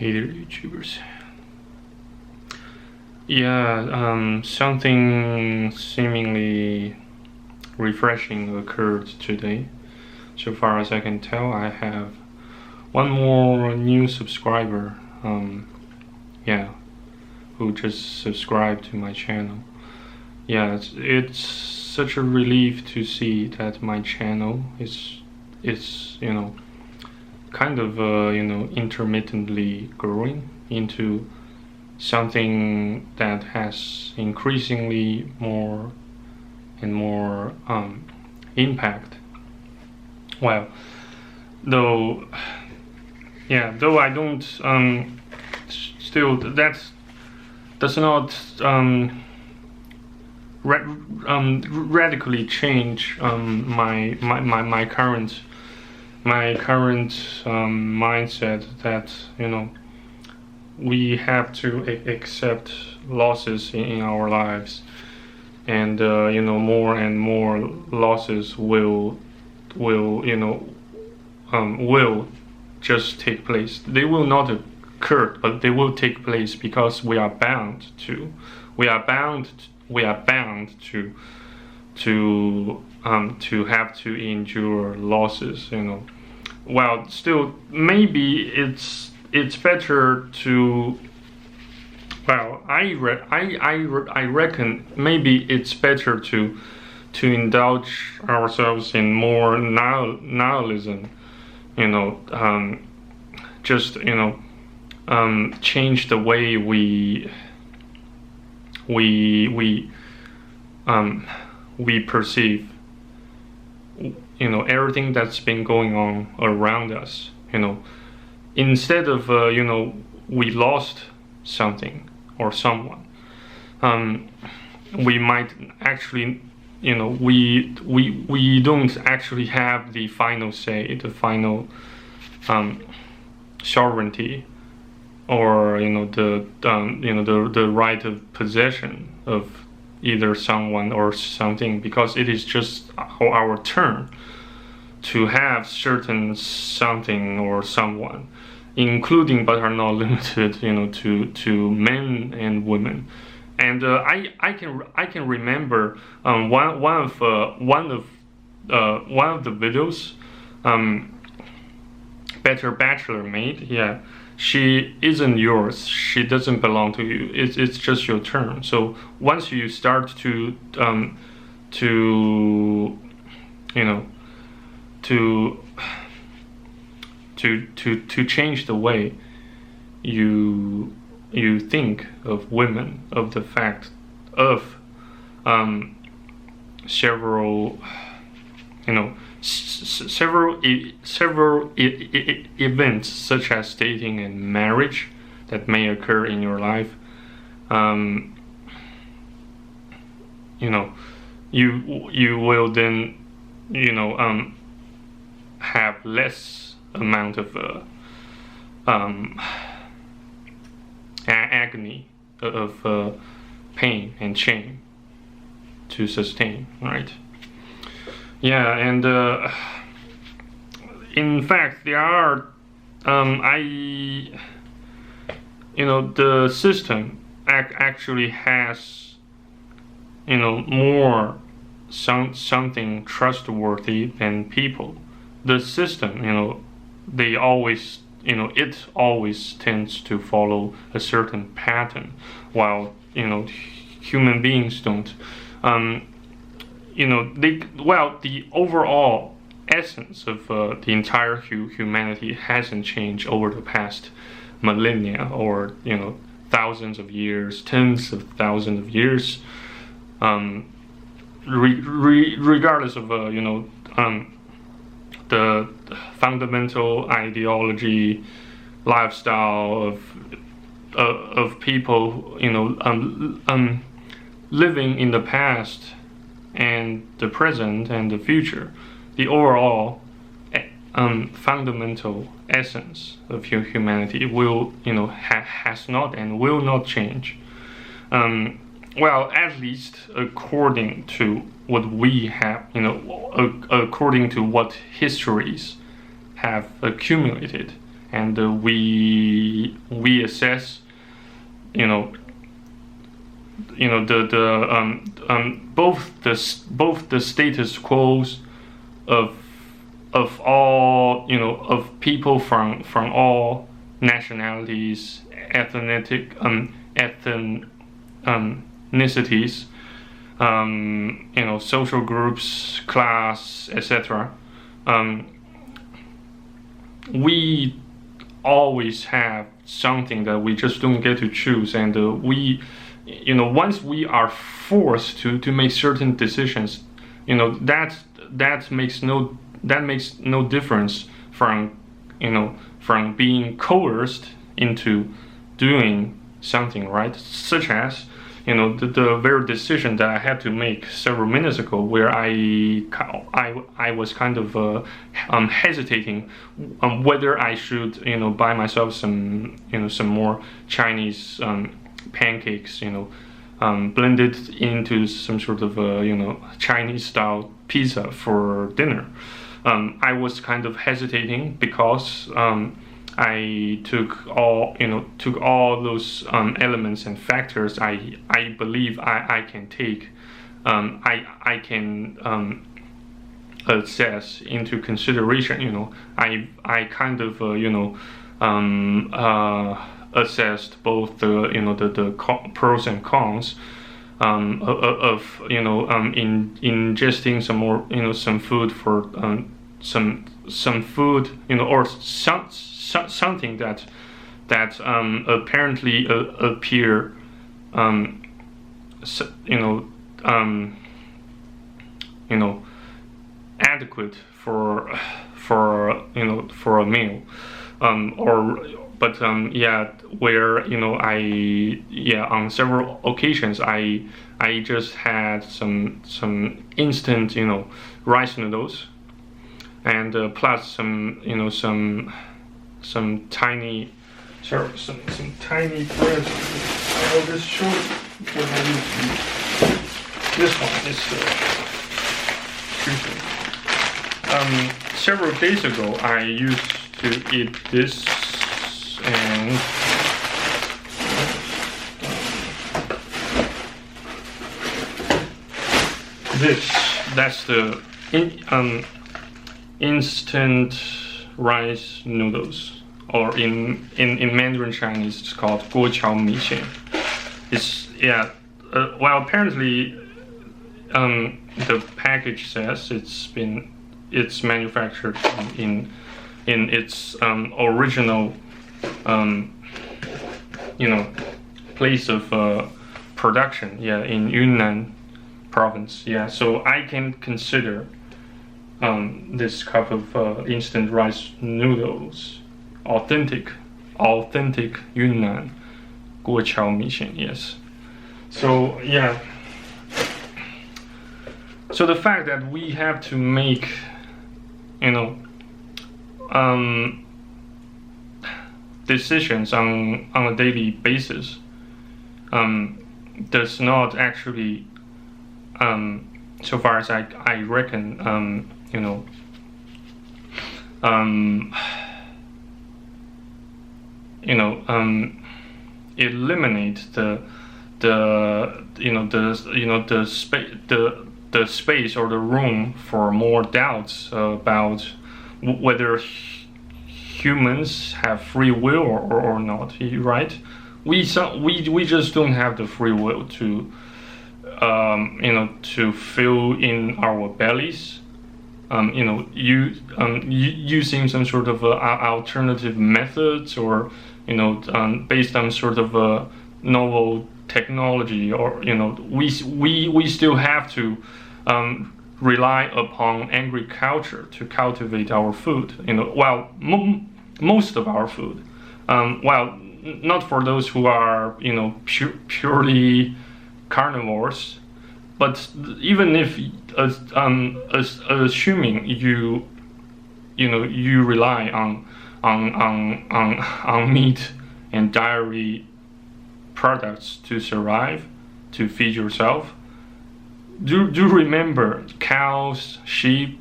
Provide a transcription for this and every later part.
Hey there, YouTubers. Yeah, something seemingly refreshing occurred today. So far as I can tell, I have one more new subscriber, who just subscribed to my channel. Yeah, it's such a relief to see that my channel is kind of intermittently growing into something that has increasingly more and more impact. Well, though I don't still that does not radically change my current mindset that we have to accept losses in our lives, and more and more losses will just take place. They will not occur, but they will take place because we are bound to have to endure losses. Well, still, maybe it's better to. Well, I reckon maybe it's better to indulge ourselves in more nihilism. Just change the way we perceive everything that's been going on around us. Instead of we lost something or someone, we might actually we don't actually have the final say, the final sovereignty, or the right of possession of either someone or something, because it is just our turn to have certain something or someone, including but are not limited to men and women. And I can remember one of the videos Better Bachelor made. Yeah, she isn't yours, she doesn't belong to you, it's just your turn. So once you start to change the way you think of women, of the fact of several events such as dating and marriage that may occur in your life, you will then have less amount of agony, of pain and shame to sustain, right? Yeah, and in fact, there are the system actually has more something trustworthy than people. The system, they always it always tends to follow a certain pattern, while human beings don't. The overall essence of the entire humanity hasn't changed over the past millennia, or thousands of years, tens of thousands of years, regardless of the fundamental ideology, lifestyle of people living in the past and the present and the future. The overall fundamental essence of humanity will has not and will not change. Well, at least according to what we have, according to what histories have accumulated, and we we assess, both the status quos of all, of people from all nationalities, ethnicities, social groups, class, etc. We always have something that we just don't get to choose, and once we are forced to make certain decisions, that makes no difference from being coerced into doing something, right? Such as the very decision that I had to make several minutes ago, where I was kind of hesitating whether I should buy myself some more Chinese pancakes, blended into some sort of Chinese style pizza for dinner. I was kind of hesitating because I took all those elements and factors I believe I can take, I can assess into consideration. I kind of assessed both the pros and cons of ingesting some more some food for some food or something that apparently appear adequate for a meal, where on several occasions I just had some instant rice noodles, and plus some tiny bread. I'll just show you what I use. This one is several days ago I used to eat this, and that's the instant rice noodles, or in Mandarin Chinese it's called 锅桥米线. It's apparently the package says it's manufactured in its original place of production, in Yunnan province. So I can consider this cup of instant rice noodles authentic Yunnan 锅桥米线. Yes. So so the fact that we have to make decisions on a daily basis does not actually, so far as I reckon, eliminate the space or the room for more doubts about whether humans have free will or not, right? We just don't have the free will to to fill in our bellies, using some sort of alternative methods, or based on sort of a novel technology, or we still have to rely upon agriculture to cultivate our food, most of our food, not for those who are purely carnivores, but even if assuming you rely on meat and dairy products to survive, to feed yourself, do remember cows, sheep,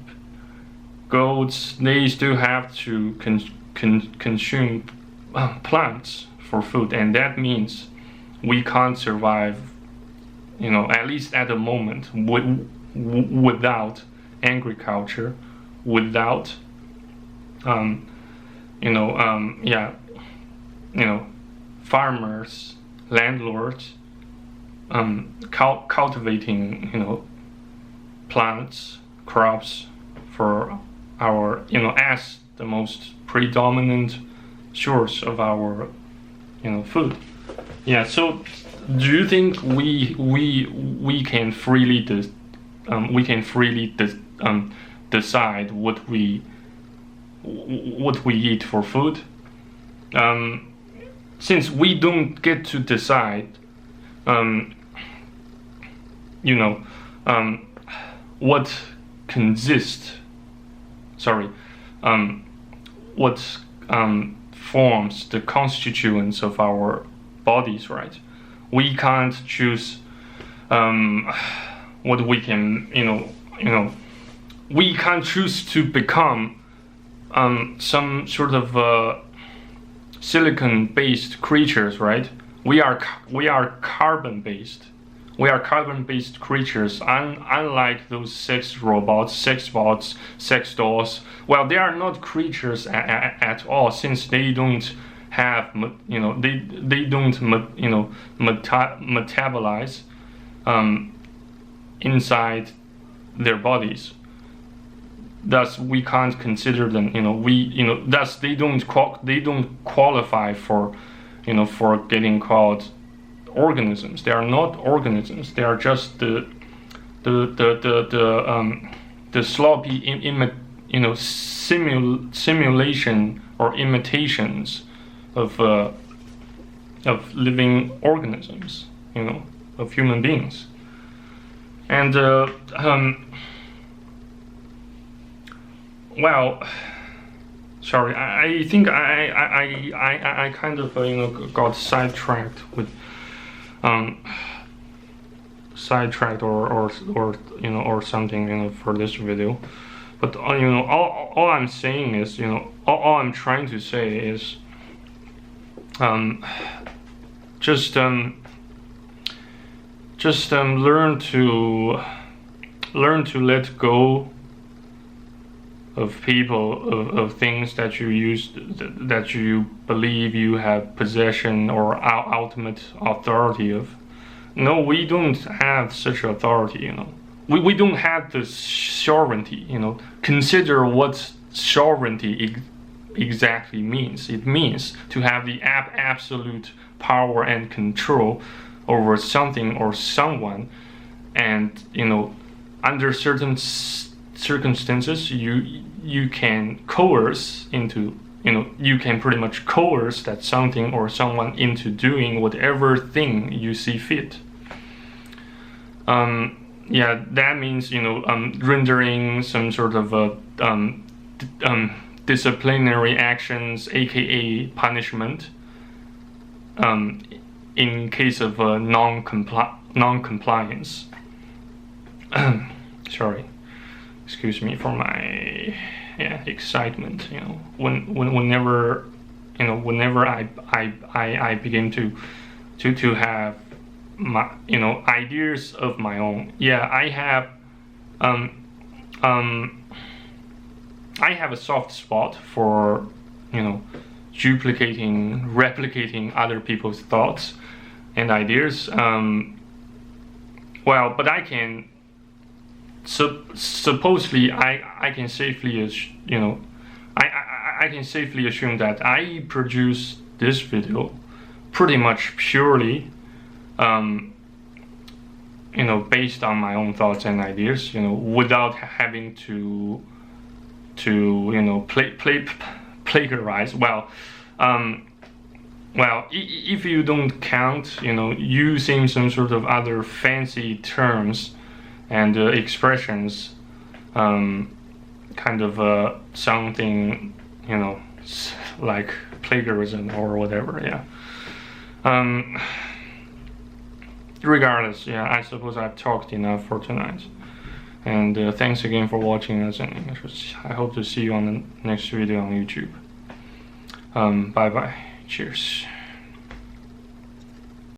goats, they still have to consume plants for food, and that means we can't survive, at least at the moment, without agriculture, without farmers, landlords, cultivating, plants, crops for our, as the most predominant source of our, food. Yeah. So, do you think we can freely decide what we eat for food? Since we don't get to decide, what forms the constituents of our bodies, right? We can't choose what we can, we can't choose to become some sort of silicon-based creatures, right? We are carbon-based. We are carbon-based creatures, unlike those sex robots, sex bots, sex dolls. Well, they are not creatures at all, since they don't have, they don't, metabolize inside their bodies. Thus, we can't consider them. Thus they don't qualify for, for getting called organisms. They are not organisms. They are just the sloppy simulation or imitations of living organisms, of human beings. And well, sorry, I think I kind of got sidetracked with or something for this video. But all I'm saying is, all I'm trying to say is just learn to let go of people, of things that that you believe you have possession or ultimate authority of. No, we don't have such authority, We don't have the sovereignty, Consider what sovereignty exactly means. It means to have the absolute power and control over something or someone, and under certain circumstances you can coerce into, you can pretty much coerce that something or someone into doing whatever thing you see fit. Yeah, that means rendering some sort of disciplinary actions, aka punishment, in case of non-compliance. Sorry, excuse me for my excitement. Whenever I begin to have my ideas of my own. Yeah, I have a soft spot for replicating other people's thoughts and ideas. Well, but I can supposedly I can safely I can safely assume that I produce this video pretty much purely based on my own thoughts and ideas, without having to plagiarize. Well, if you don't count, using some sort of other fancy terms and expressions, kind of something, like plagiarism or whatever. Yeah. Regardless, yeah, I suppose I've talked enough for tonight. And thanks again for watching us, and I hope to see you on the next video on YouTube. Bye bye. Cheers.